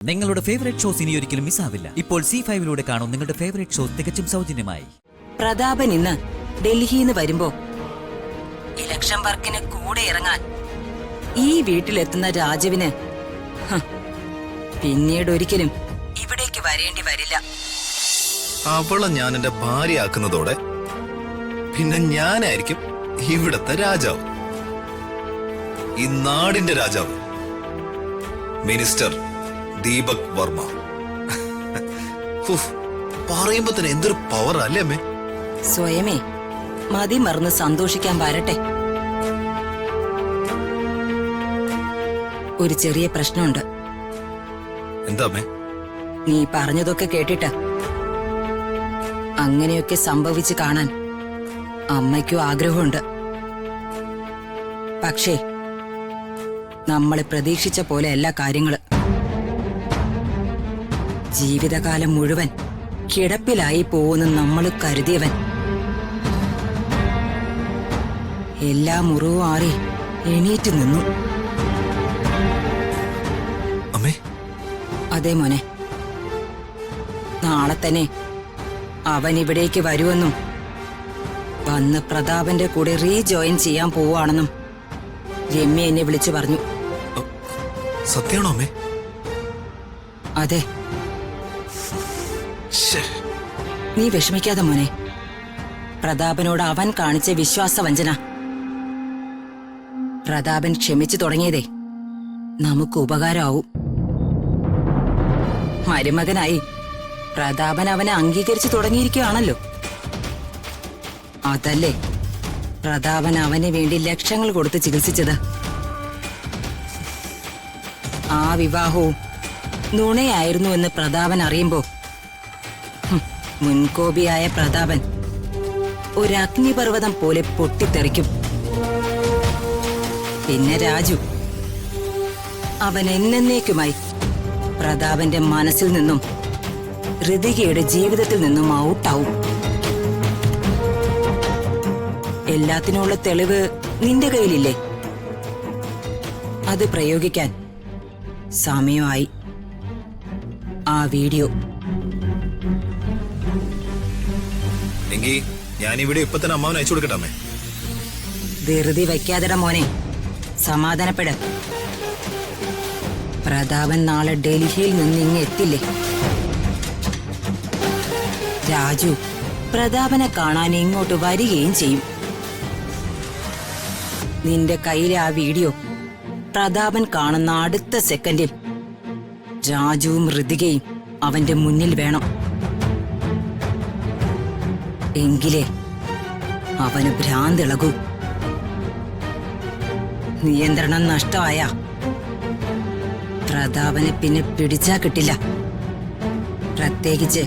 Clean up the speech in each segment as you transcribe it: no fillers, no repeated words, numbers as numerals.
നിങ്ങളുടെ favourite shows ഇനി ഒരിക്കലും മിസ്സാവില്ല. ഇപ്പോൾ C5 കാണും നിങ്ങളുടെ ഫേവറേറ്റ് ഷോസ് തികച്ചും സൗജന്യമായി. പ്രതാപൻ ഇന്ന് ഡൽഹിന്ന് വരുമ്പോ ഇലക്ഷൻ വർക്കിന് കൂടെ ഇറങ്ങാൻ ഈ വീട്ടിലെത്തുന്ന രാജുവിന് പിന്നീട് ഒരിക്കലും ഇവിടേക്ക് വരേണ്ടി വരില്ല. അവളെ ഞാൻ എന്റെ ഭാര്യയാക്കുന്നതോടെ പിന്നെ ഞാനായിരിക്കും ഇവിടത്തെ രാജാവ്, ഈ നാടിന്റെ രാജാവ്, മിനിസ്റ്റർ ദീപക് വർമ്മ. പറയുമ്പോ തന്നെ എന്തൊരു പവർ അല്ലേ അമ്മേ? സ്വയമേ മതി മറന്ന് സന്തോഷിക്കാൻ വരട്ടെ. ഒരു ചെറിയ പ്രശ്നമുണ്ട്. എന്താ അമ്മേ? നീ പറഞ്ഞതൊക്കെ കേട്ടിട്ട് അങ്ങനെയൊക്കെ സംഭവിച്ചു കാണാൻ അമ്മയ്ക്കും ആഗ്രഹമുണ്ട്. പക്ഷേ നമ്മള് പ്രതീക്ഷിച്ച പോലെ എല്ലാ കാര്യങ്ങള്. ജീവിതകാലം മുഴുവൻ കിടപ്പിലായി പോകുന്ന നമ്മൾ കരുതിയവൻ എല്ലാ മുറിവും ആറി എണീറ്റ് നിന്നു. അമ്മേ? അതെ മോനെ, നാളെ തന്നെ അവൻ ഇവിടേക്ക് വരുമെന്നും വന്ന് പ്രതാപന്റെ കൂടെ റീജോയിൻ ചെയ്യാൻ പോവാണെന്നും രമ്യ എന്നെ വിളിച്ചു പറഞ്ഞു. സത്യമാണോ അമ്മേ? അതെ. നീ വിഷമിക്കാതെ മോനെ. പ്രതാപനോട് അവൻ കാണിച്ച വിശ്വാസവഞ്ചന പ്രതാപൻ ക്ഷമിച്ചു തുടങ്ങിയതേ നമുക്ക് ഉപകാരമാവും. മരുമകനായി പ്രതാപൻ അവനെ അംഗീകരിച്ചു തുടങ്ങിയിരിക്കുകയാണല്ലോ. അതല്ലേ പ്രതാപൻ അവന് വേണ്ടി ലക്ഷങ്ങൾ കൊടുത്ത് ചികിത്സിച്ചത്. ആ വിവാഹവും നുണയായിരുന്നു എന്ന് പ്രതാപൻ അറിയുമ്പോ മുൻകോപിയായ പ്രതാപൻ ഒരു അഗ്നിപർവ്വതം പോലെ പൊട്ടിത്തെറിക്കും. പിന്നെ രാജു അവൻ എന്നേക്കുമായി പ്രതാപന്റെ മനസ്സിൽ നിന്നും ഋതികയുടെ ജീവിതത്തിൽ നിന്നും ഔട്ടാവും. എല്ലാത്തിനുള്ള തെളിവ് നിന്റെ കയ്യിലില്ലേ? അത് പ്രയോഗിക്കാൻ സമയമായി. ആ വീഡിയോ എങ്കിൽ ഞാനിവിടെ ഇപ്പൊ തന്നെ അമ്മാവൻ അയച്ചു കൊടുക്കട്ടെ അമ്മേ? ധൃതി വയ്ക്കാതെട മോനെ, സമാധാനപ്പെട്. പ്രതാപൻ നാളെ ഡൽഹിയിൽ നിന്ന് ഇങ്ങ് എത്തില്ലേ? രാജു പ്രതാപനെ കാണാൻ ഇങ്ങോട്ട് വരികയും ചെയ്യും. നിന്റെ കയ്യിലെ ആ വീഡിയോ പ്രതാപൻ കാണുന്ന അടുത്ത സെക്കൻഡിൽ രാജുവും ഋതികയും അവന്റെ മുന്നിൽ വേണം. എങ്കിലേ അവന് ഭ്രാന്തിളകൂ. നിയന്ത്രണം നഷ്ടമായ പ്രതാപനെ പിന്നെ പിടിച്ചാ കിട്ടില്ല. പ്രത്യേകിച്ച്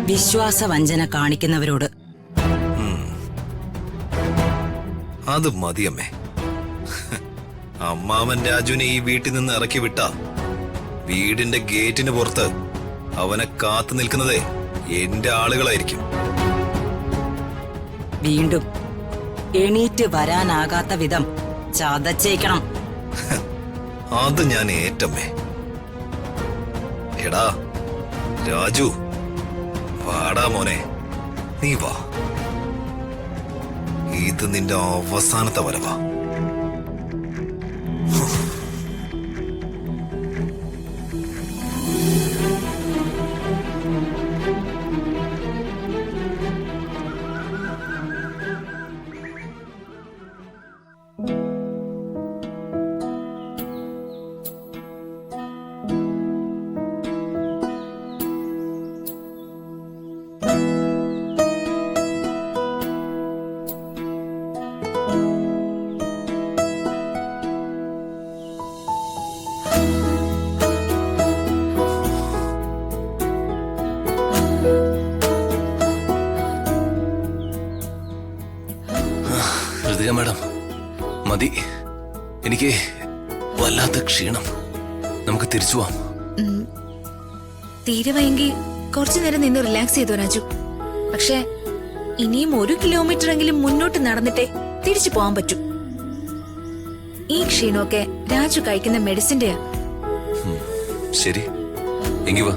വിശ്വാസവഞ്ചന കാണിക്കുന്നവരോട്. അത് മതിയമ്മേ. അമ്മാവൻ രാജുവിനെ ഈ വീട്ടിൽ നിന്ന് ഇറക്കി വിട്ട വീടിന്റെ ഗേറ്റിന് പുറത്ത് അവനെ കാത്തു നിൽക്കുന്നതേ എന്റെ ആളുകളായിരിക്കും. വീണ്ടും എണീറ്റ് വരാനാകാത്ത വിധം ചതച്ചേക്കണം. അത് ഞാൻ ഏറ്റമ്മേ. എടാ രാജു, വാടാ മോനെ, നീ വാ. ഇത് നിന്റെ അവസാനത്തെ വരവാ. മാഡം മതി, എനിക്ക് വല്ലാത്ത ക്ഷീണം. നമുക്ക് തിരിച്ചു പോവാം. തീരെ വൈകി കുറച്ചു നേരം നിന്ന് റിലാക്സ് ചെയ്തോ രാജു. പക്ഷെ ഇനിയും 1 കിലോമീറ്റർ എങ്കിലും മുന്നോട്ട് നടന്നിട്ടേ തിരിച്ചു പോകാൻ പറ്റൂ. ഈ ക്ഷീണമൊക്കെ രാജു കഴിക്കുന്ന മെഡിസിന്റെയാ. ശരി, എങ്കി വാ,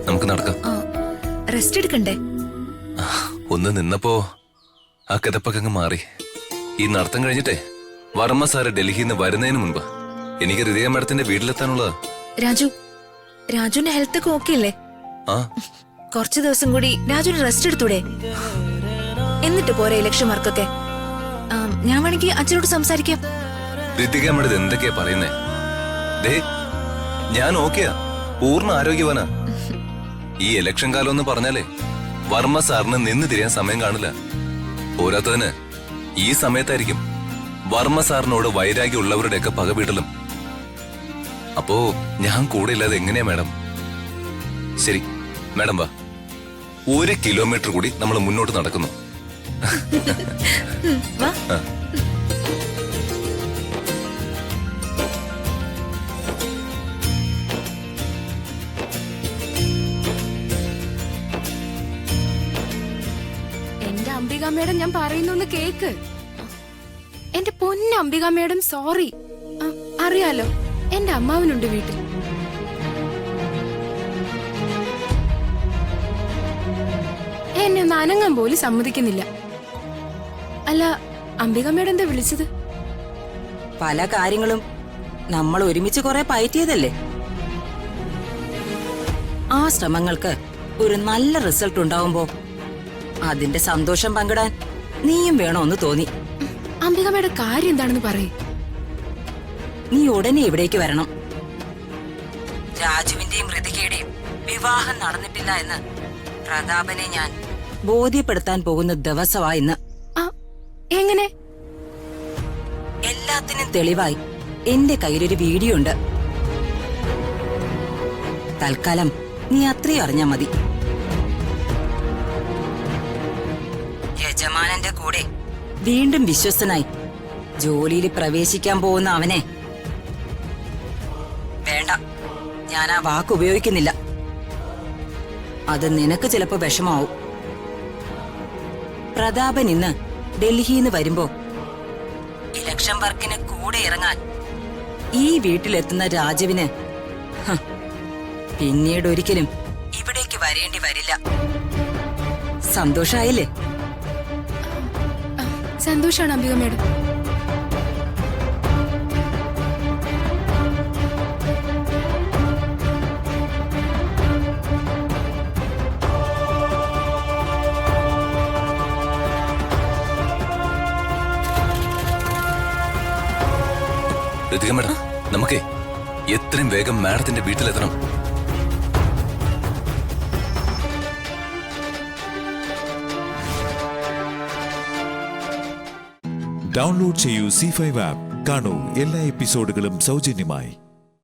നമുക്ക് നടക്കാം. റെസ്റ്റ് എടുക്കണ്ടേ? ഒന്ന് നിന്നപ്പോ ആ കിതപ്പൊക്കെ അങ്ങ് മാറി. ഈ നടത്തം കഴിഞ്ഞിട്ടേ വർമ്മ സാറ് ഡൽഹിയിൽ നിന്ന് വരുന്നതിന് മുൻപ് എനിക്ക് ഹൃദയ മാഡത്തിന്റെ വീട്ടിലെത്താനുള്ളതാ. രാജുവിന്റെ ഹെൽത്ത് ഒക്കെ ഓക്കെ അല്ലേ? ആ, കുറച്ചു ദിവസം കൂടി രാജുവിന് റെസ്റ്റ് എടുത്തൂടെ? എന്നിട്ട് പോരെ ഇലക്ഷൻ വർക്കൊക്കെ? ഞാൻ വേണമെങ്കിൽ അച്ഛനോട് സംസാരിക്കാം. ഋതിക അമ്മയുടെ എന്തൊക്കെയാ പറയുന്നേ? ദേ, ഞാൻ ഓക്കെയാ, പൂർണ്ണ ആരോഗ്യവാനാ. ഈ ഇലക്ഷൻ കാലം എന്ന് പറഞ്ഞാലേ വർമ്മ സാറിന് നിന്ന് തിരിയാൻ സമയം കാണില്ല. പോരാത്തതിന് ഈ സമയത്തായിരിക്കും വർമ്മ സാറിനോട് വൈരാഗ്യമുള്ളവരുടെയൊക്കെ പകവീട്ടലും. അപ്പോ ഞാൻ കൂടെ ഇല്ലാതെ എങ്ങനെയാ മാഡം? ശരി മാഡം, വാ, 1 കിലോമീറ്റർ കൂടി നമ്മൾ മുന്നോട്ട് നടക്കുന്നു. ആ. എന്റെ അംബിക മേഡം, ഞാൻ പറയുന്നൊന്ന് കേക്ക്. എന്റെ പൊന്ന അംബിക മേഡം, സോറി. അറിയാലോ, എന്റെ അമ്മാവനുണ്ട് വീട്ടിൽ. എന്നെ ഒന്ന് അനങ്ങാൻ പോലും സമ്മതിക്കുന്നില്ല. അല്ല, അംബിക മേഡം എന്താ വിളിച്ചത്? പല കാര്യങ്ങളും നമ്മൾ ഒരുമിച്ച് കുറെ പയറ്റിയതല്ലേ. ആ ശ്രമങ്ങൾക്ക് ഒരു നല്ല റിസൾട്ട് ഉണ്ടാവുമ്പോ അതിന്റെ സന്തോഷം പങ്കിടാൻ നീയും വേണോന്ന് തോന്നി. അംബിക മേഡം കാര്യം എന്താണെന്ന് പറയും. നീ ഉടനെ ഇവിടേക്ക് വരണം. രാജുവിന്റെയും ഋതികയുടെയും വിവാഹം നടന്നിട്ടില്ല എന്ന് പ്രതാപനെ ഞാൻ ബോധ്യപ്പെടുത്താൻ പോകുന്ന ദിവസമാ ഇന്ന്. എങ്ങനെ? എല്ലാത്തിനും തെളിവായി എന്റെ കയ്യിലൊരു വീഡിയോ ഉണ്ട്. തൽക്കാലം നീ അത്രയും അറിഞ്ഞാ മതി. യജമാനന്റെ കൂടെ വീണ്ടും വിശ്വസ്തനായി ജോലിയിൽ പ്രവേശിക്കാൻ പോകുന്ന അവനെ വേണ്ട, ഞാൻ ആ വാക്ക് ഉപയോഗിക്കുന്നില്ല. അത് നിനക്ക് ചിലപ്പോ വിഷമാവും. പ്രതാപൻ ഇന്ന് ഡൽഹിന്ന് വരുമ്പോ ഇലക്ഷൻ വർക്കിന് കൂടെ ഇറങ്ങാൻ ഈ വീട്ടിലെത്തുന്ന രാജുവിന് പിന്നീട് ഒരിക്കലും ഇവിടേക്ക് വരേണ്ടി വരില്ല. സന്തോഷായില്ലേ? സന്തോഷാണ് അംബിക മേഡം. ഋതിക മേഡം, നമുക്കേ എത്രയും വേഗം മാഡത്തിന്റെ വീട്ടിലെത്തണം. ഡൗൺലോഡ് ചെയ്യൂ C5 ആപ്പ്. കാണൂ എല്ലാ എപ്പിസോഡുകളും സൗജന്യമായി.